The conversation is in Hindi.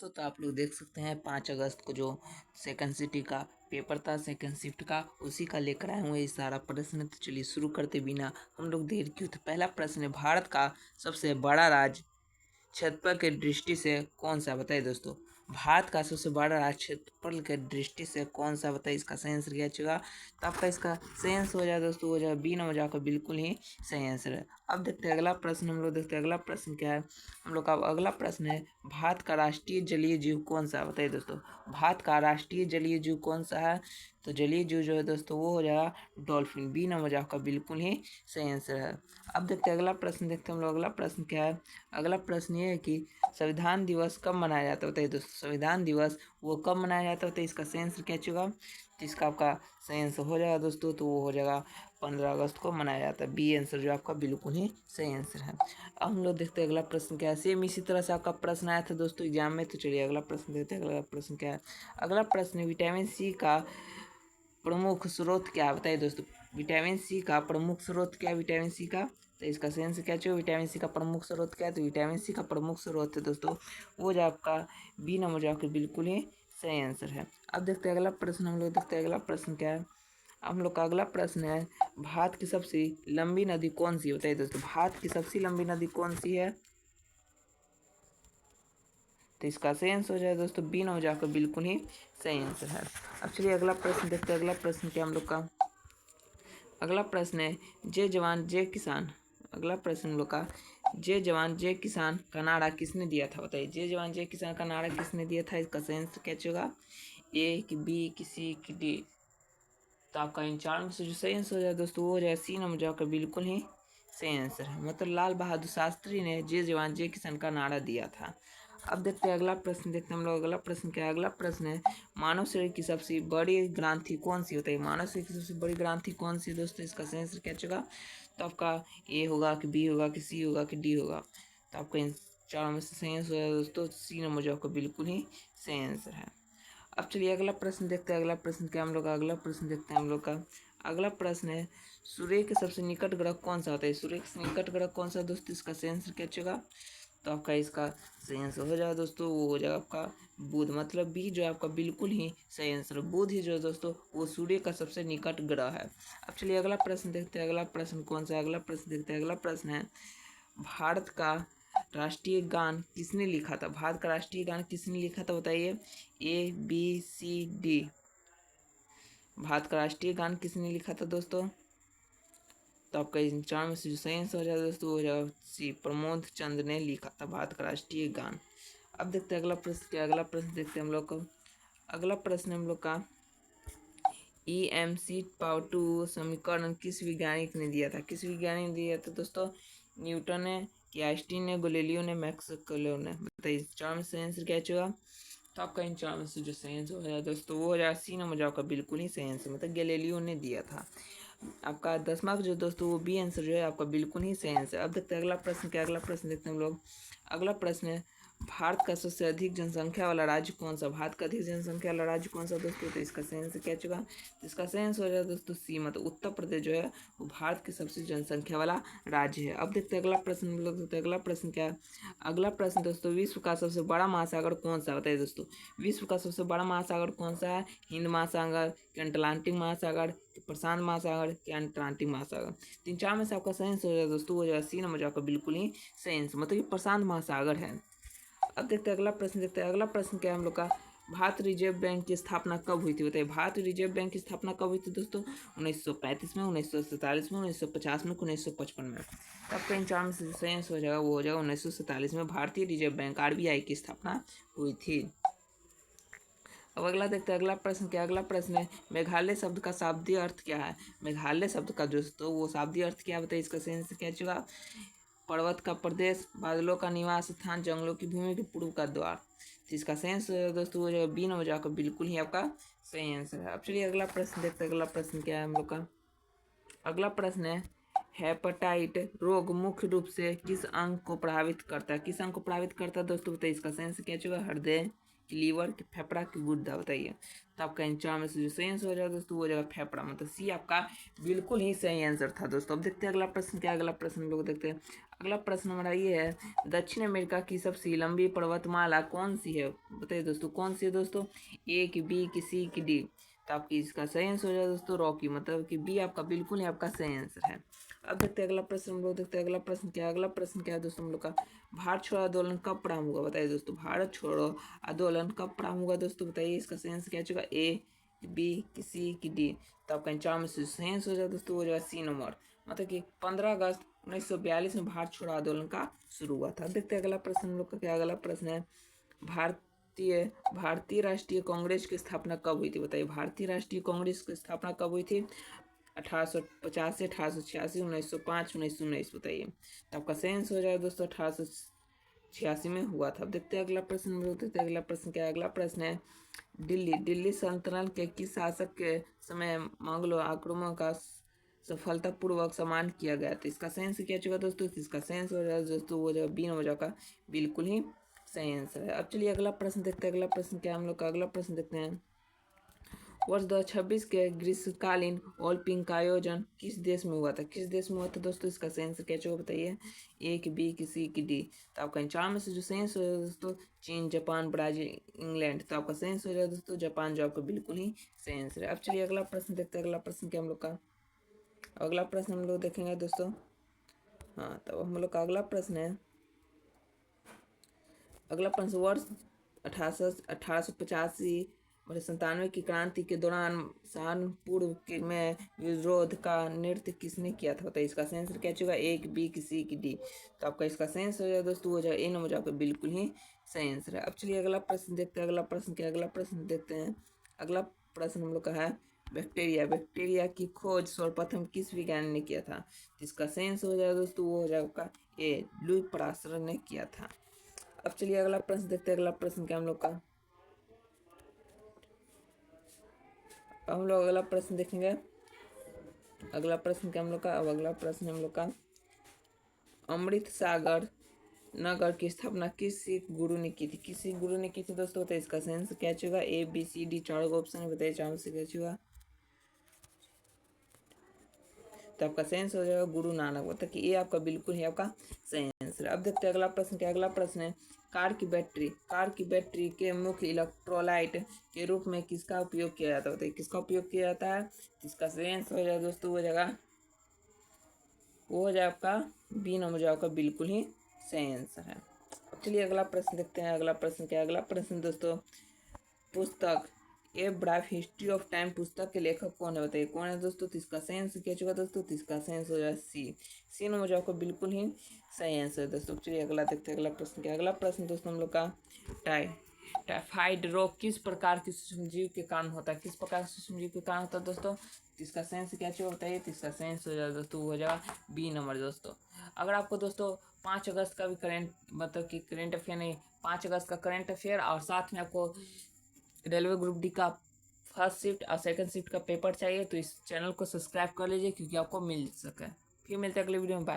दोस्तों, तो आप लोग देख सकते हैं 5 अगस्त को जो सेकंड सिटी का पेपर था, सेकंड शिफ्ट का, उसी का लेकर आए हुए ये सारा प्रश्न। तो चलिए शुरू करते बिना हम लोग देर क्यों। तो पहला प्रश्न है, भारत का सबसे बड़ा राज्य क्षेत्रफल की दृष्टि से कौन सा, बताइए दोस्तों। भारत का सबसे बड़ा राज्य क्षेत्रफल की दृष्टि से कौन सा, बताइए। इसका सही आंसर क्या चुका। तो आपका इसका सही आंसर हो जाए दोस्तों, हो जाए बी नंबर जाकर बिल्कुल ही सही आंसर है। अब देखते हैं अगला प्रश्न, हम लोग देखते हैं अगला प्रश्न क्या है। हम लोग का अगला प्रश्न है, भारत का राष्ट्रीय जलीय जीव कौन सा है, बताइए दोस्तों। भारत का राष्ट्रीय जलीय जीव कौन सा है। तो जलीय जीव जो है दोस्तों वो हो जाएगा डॉल्फिन, बी नंबर आपका बिल्कुल ही सही आंसर है। अब देखते हैं अगला प्रश्न, देखते हैं हम लोग अगला प्रश्न क्या है। अगला प्रश्न ये है कि संविधान दिवस कब मनाया जाता है, बताइए दोस्तों। संविधान दिवस वो कब मनाया जाता है, तो इसका सही आंसर क्या चुका। तो इसका आपका सही आंसर हो जाएगा दोस्तों, तो वो हो जाएगा 15 अगस्त को मनाया जाता है। बी आंसर जो आपका बिल्कुल ही सही आंसर है। अब हम लोग देखते हैं अगला प्रश्न क्या है। सेम इसी तरह से आपका प्रश्न आया था दोस्तों एग्जाम में। तो चलिए अगला प्रश्न देखते हैं, अगला प्रश्न क्या है। अगला प्रश्न, विटामिन सी का प्रमुख स्रोत क्या है, बताइए दोस्तों। विटामिन सी का प्रमुख स्रोत क्या है, विटामिन सी का। तो इसका सही आंसर क्या चाहिए, विटामिन सी का प्रमुख स्रोत क्या है। तो विटामिन सी का प्रमुख स्रोत है दोस्तों वो जो आपका बी नंबर जो आपके बिल्कुल ही सही आंसर है। अब देखते हैं अगला प्रश्न, हम लोग देखते हैं अगला प्रश्न क्या है। हम लोग का अगला प्रश्न है, भारत की सबसे लंबी नदी कौन सी है, बताइए दोस्तों। भारत की सबसे लंबी नदी कौन सी है। तो इसका सही आंसर हो जाए दोस्तों बी नंबर जाकर बिल्कुल ही सही आंसर है। अब चलिए अगला प्रश्न देखते हैं, अगला प्रश्न क्या हम लोग का। अगला प्रश्न है, जय जवान जय किसान। अगला प्रश्न हम लोग का, जय जवान जय किसान का नारा किसने दिया था, बताइए। जय जवान जय किसान का नारा किसने दिया था, इसका सही आंसर क्या होगा। ए कि बी कि सी कि डी। तो आपका इन चार में से जो सही आंसर हो जाए दोस्तों वो हो जाए सी नंबर जाकर बिल्कुल ही सही आंसर है। मतलब लाल बहादुर शास्त्री ने जय जवान जय किसान का नारा दिया था। अब देखते हैं अगला प्रश्न, देखते हैं हम लोग अगला प्रश्न क्या है। अगला प्रश्न है, मानव शरीर की सबसे बड़ी ग्रंथि कौन सी होती है। मानव शरीर की सबसे बड़ी ग्रंथि कौन सी है दोस्तों, इसका सही आंसर क्या होगा। तो आपका ए होगा कि बी होगा कि सी होगा कि डी होगा। तो आपका इन चारों में से सही आंसर है दोस्तों सी नंबर जो आपका बिल्कुल ही सही आंसर है। अब चलिए अगला प्रश्न देखते हैं, अगला प्रश्न क्या हम लोग का। अगला प्रश्न देखते हैं हम लोग का। अगला प्रश्न है, सूर्य के सबसे निकट ग्रह कौन सा होता है। सूर्य के निकट ग्रह कौन सा दोस्तों, इसका सही आंसर क्या होगा। तो आपका इसका सही आंसर हो जाएगा दोस्तों, वो हो जाएगा आपका बुध, मतलब बी जो है आपका बिल्कुल ही सही आंसर है। बुध ही जो है दोस्तों वो सूर्य का सबसे निकट ग्रह है। अब चलिए अगला प्रश्न देखते हैं, अगला प्रश्न कौन सा है। अगला प्रश्न देखते हैं, अगला प्रश्न है, भारत का राष्ट्रीय गान किसने लिखा था। भारत का राष्ट्रीय गान किसने लिखा था, बताइए। A B C D. भारत का राष्ट्रीय गान किसने लिखा था दोस्तों। तो आपका इन चार में से जो सही आंसर हो जाएगा दोस्तों वो हो जाएगा सी, प्रमोद चंद ने लिखा था भारत का राष्ट्रीय गान। अब देखते हैं अगला प्रश्न क्या। अगला प्रश्न देखते हैं हम लोग का। अगला प्रश्न हम लोग का, EMC पावर टू समीकरण किस वैज्ञानिक ने दिया था। किस वैज्ञानिक ने दिया था दोस्तों। न्यूटन ने, कि आइंस्टीन ने, गैलीलियो ने, मैक्स क्लेरो ने। बताइए चार में से आंसर क्या होगा। तो आपका इन चार में से जो सही आंसर हो जाए दोस्तों वो हो जाए सी नंबर जो आपका बिल्कुल ही सही आंसर, मतलब गैलीलियो ने दिया था। आपका 10वां जो दोस्तों वो बी आंसर जो है आपका बिल्कुल ही सही आंसर। अब देखते हैं अगला प्रश्न क्या। अगला प्रश्न देखते हैं हम लोग। अगला प्रश्न है, भारत का सबसे अधिक जनसंख्या वाला राज्य कौन सा। भारत का अधिक जनसंख्या वाला राज्य कौन सा दोस्तों। तो इसका सही आंसर क्या चुका। तो इसका सही आंसर हो जाए दोस्तों सी, मतलब उत्तर प्रदेश जो है वो भारत के सबसे जनसंख्या वाला राज्य है। अब देखते हैं अगला प्रश्न, हम लोग देखते हैं अगला प्रश्न क्या है। अगला प्रश्न दोस्तों, विश्व का सबसे बड़ा महासागर कौन सा, बताइए दोस्तों। विश्व का सबसे बड़ा महासागर कौन सा है। हिंद महासागर, अटलांटिक महासागर, प्रशांत महासागर या अटलांटिक महासागर। तीन चार में से आपका सही आंसर हो जाए दोस्तों वो जो है सी नंबर जो आपका बिल्कुल ही सही आंसर, मतलब कि प्रशांत महासागर है। अब देखते हैं अगला प्रश्न, देखते हैं अगला प्रश्न क्या है हम लोग का। भारत रिजर्व बैंक की स्थापना कब हुई थी, बताइए। भारत रिजर्व बैंक की स्थापना कब हुई थी दोस्तों। 1935 में, 1947 में, 1950 में, 1955 में। तब का इन चार में से सही आंसर हो जाएगा वो हो जाएगा 1947 में भारतीय रिजर्व बैंक RBI की स्थापना हुई थी। अब अगला देखते हैं अगला प्रश्न क्या। अगला प्रश्न है, मेघालय शब्द का शाब्दिक अर्थ क्या है। मेघालय शब्द का दोस्तों वो शाब्दिक अर्थ क्या बताइए। इसका सही आंसर क्या चुका। पर्वत का प्रदेश, बादलों का निवास स्थान, जंगलों की भूमि के पूर्व का द्वार। तो इसका सही आंसर दोस्तों वो जो बी नंबर जाकर बिल्कुल ही आपका सही आंसर है। अब चलिए अगला प्रश्न देखते हैं, अगला प्रश्न क्या है हम लोग का। अगला प्रश्न है, हेपेटाइट रोग मुख्य रूप से किस अंग को प्रभावित करता है। किस अंग को प्रभावित करता है दोस्तों बताइए। इसका सही आंसर क्या होगा, हृदय कि लीवर, कि फेफड़ा, कि गुर्दा, बताइए। तो आपका इन चार में से जो सही आंसर हो जाएगा दोस्तों वो हो जाएगा फेफड़ा, मतलब सी आपका बिल्कुल ही सही आंसर था दोस्तों। अब देखते हैं अगला प्रश्न क्या है। अगला प्रश्न हम लोग देखते हैं। अगला प्रश्न हमारा ये है, दक्षिण अमेरिका की सबसे लंबी पर्वतमाला कौन सी है, बताइए दोस्तों कौन सी है दोस्तों। ए की, बी की, सी की, डी। तो आपकी इसका सही आंसर हो जाएगा दोस्तों रॉकी, मतलब कि बी आपका बिल्कुल ही आपका सही आंसर है। अब देखते हैं अगला प्रश्न हम लोग देखते हैं। अगला प्रश्न क्या है। अगला प्रश्न क्या है दोस्तों हम लोग का, भारत छोड़ो आंदोलन कब प्रारंभ हुआ, बताइए दोस्तों। भारत छोड़ो आंदोलन कब प्रारंभ हुआ दोस्तों, बताइए। इसका सही आंसर क्या होगा, ए, बी, की, सी की, डी। तो आपका चार में से सही आंसर हो जाएगा दोस्तों वो जाएगा सी नंबर, मतलब कि 15 अगस्त 1942 में भारत छोड़ो आंदोलन का शुरू हुआ था। देखते हैं अगला प्रश्न हम लोग का क्या। अगला प्रश्न है, भारतीय राष्ट्रीय कांग्रेस की स्थापना कब हुई थी, बताइए। भारतीय राष्ट्रीय कांग्रेस की स्थापना कब हुई थी, 1850 1886 1905 1919, बताइए। तो आपका सही आंसर हो जाएगा दोस्तों 1886 में हुआ था। अब देखते हैं अगला प्रश्न हम लोग देखते हैं। अगला प्रश्न क्या है। अगला प्रश्न है, दिल्ली सल्तनत के किस शासक के समय मुगलों आक्रमण का सफलतापूर्वक सम्मान किया गया, तो इसका सही आंसर क्या होगा दोस्तों। इसका सही आंसर हो जाएगा दोस्तों वो जो बी नंबर का बिल्कुल ही सही आंसर है। अब चलिए अगला प्रश्न देखते हैं। अगला प्रश्न क्या हम लोग का। अगला प्रश्न देखते हैं, वर्ष 2026 के ग्रीष्मकालीन ओलंपिक का आयोजन किस देश में हुआ था, किस देश में हुआ था दोस्तों। इसका सही आंसर क्या होगा बताइए। ए की, बी की, सी की, डी। तो आपका इन चार में से जो सही आंसर होगा दोस्तों, चीन, जापान, ब्राजील, इंग्लैंड। तो आपका सही आंसर हो जाएगा दोस्तों जापान, जो आपका बिल्कुल ही सही आंसर है। अब चलिए अगला प्रश्न देखते हैं। अगला प्रश्न क्या हम लोग का। अगला प्रश्न हम लोग देखेंगे दोस्तों। हाँ, तो हम लोग का अगला प्रश्न है, अगला प्रश्न, वर्ष 1885 और 97 की क्रांति के दौरान सहारनपुर में विरोध का नृत्य किसने किया था, बताइए। इसका सही आंसर क्या होगा, एक, बी की, सी की, डी। तो आपका इसका सही आंसर हो जाएगा दोस्तों हो जाएगा ए नंबर, आपका बिल्कुल ही सही आंसर है। अब चलिए अगला प्रश्न देखते हैं। अगला प्रश्न क्या। अगला प्रश्न देखते हैं। अगला प्रश्न हम लोग का है, बैक्टीरिया की खोज सर्वप्रथम किस विज्ञानी ने किया था, जिसका सही आंसर हो जाएगा दोस्तों वो हो जाएगा ए, लुई पास्चर ने किया था। अब चलिए अगला प्रश्न देखते हैं। अगला प्रश्न क्या हम लोग का। हम लोग अगला प्रश्न देखेंगे। अगला प्रश्न क्या हम लोग का। अब अगला प्रश्न हम लोग का, अमृत सागर नगर की स्थापना किस सिख गुरु ने की थी, किस सिख गुरु ने की थी दोस्तों। तो इसका सही आंसर क्या होगा, ए, बी, सी, डी। चार ऑप्शन बताइए, चार में से क्या होगा। तो आपका सही आंसर हो जाएगा गुरु नानक, मतलब कि ये आपका बिल्कुल ही आपका सही आंसर। अब देखते हैं अगला प्रश्न क्या। अगला प्रश्न है, कार की बैटरी के मुख्य इलेक्ट्रोलाइट के रूप में किसका उपयोग किया जाता है, बताइए किसका उपयोग किया जाता है। इसका सही आंसर हो जाएगा दोस्तों हो जाएगा वो हो जाए आपका बी नंबर, जो आपका बिल्कुल ही सही आंसर है। चलिए अगला प्रश्न देखते हैं। अगला प्रश्न क्या है। अगला प्रश्न दोस्तों, पुस्तक ए ब्राइफ हिस्ट्री ऑफ टाइम पुस्तक के लेखक कौन है, बताइए कौन है दोस्तों। तो इसका सही आंसर क्या होगा दोस्तों। तो इसका सही आंसर हो जाएगा सी नंबर, जो आपको बिल्कुल ही सही आंसर है दोस्तों। चलिए अगला देखते हैं। अगला प्रश्न क्या। अगला प्रश्न दोस्तों हम लोग का, टाइफाइड रोग किस प्रकार के सूक्ष्मजीव के कारण होता है, किस प्रकार के सूक्ष्मजीव के कारण होता है दोस्तों। इसका सही आंसर क्या होगा बताइए। तो इसका सही आंसर हो जाएगा दोस्तों हो जाएगा बी नंबर दोस्तों। अगर आपको दोस्तों 5 अगस्त का भी करेंट, मतलब कि करेंट अफेयर नहीं, 5 अगस्त का करेंट अफेयर और साथ में आपको रेलवे ग्रुप डी का फर्स्ट शिफ्ट और सेकंड शिफ्ट का पेपर चाहिए, तो इस चैनल को सब्सक्राइब कर लीजिए क्योंकि आपको मिल सके। फिर मिलते हैं अगले वीडियो में। बाय।